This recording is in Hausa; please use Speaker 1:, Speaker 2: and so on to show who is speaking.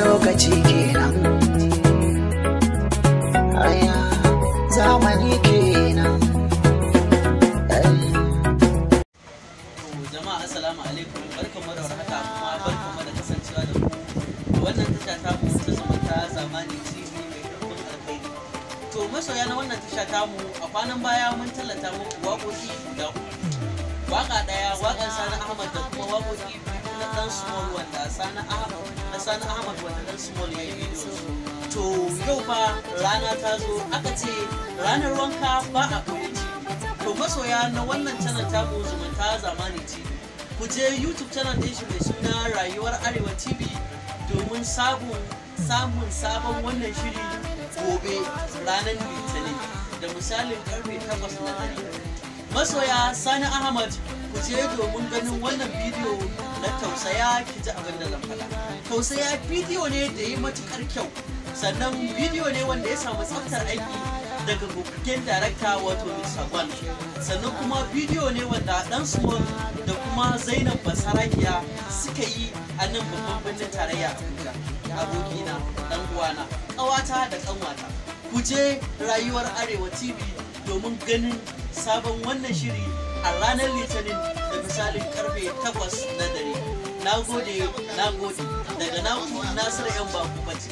Speaker 1: Lokaci kenan, aya zamani kenan.
Speaker 2: Jama'a assalamu alaikum, barkamu da warhaka kuma barkamu da kasancewa da ku a wannan tasha ta mu ta zumunta zamani TV mai ɗumbin alkhairi. To masoya na wannan tasha ta mu a kwanan baya mun tallata muku waƙoƙi guda uku. Waƙa ɗaya waƙar Sani Ahmad da kuma waƙoƙi biyu na ɗan Small wanda Sani Ahmad wanda ɗan Small ya yi bidiyo. To yau fa rana ta zo, aka ce ranar wanka ba a koyi TV. To masoya na wannan channel ta mu zumunta zamani TV, ku je YouTube channel ɗin shi mai suna Rayuwar Arewa TV domin samun sabon wannan shiri gobe ranar Litinin da misalin karfe 8 na dare. Masoya Sani Ahmad, ku je domin ganin wannan bidiyo na tausaya ki ji abin da zan faɗa. Tausaya bidiyo ne da yi matukar kyau, sannan bidiyo ne wanda ya samu tsaftar aiki daga gogaggen darakta wato Mr. Gwan, sannan kuma bidiyo ne wanda ɗan Small da kuma Zainab Basarakiya suka yi a nan babban birnin tarayya Abuja. Abokina, ɗan uwana, ƙawata da ƙanwata, ku je Rayuwar Arewa TV domin ganin sabon wannan shiri a ranar Litinin da misalin karfe 8 na dare. Na gode daga naku Nasiru 'yan Baku Bace.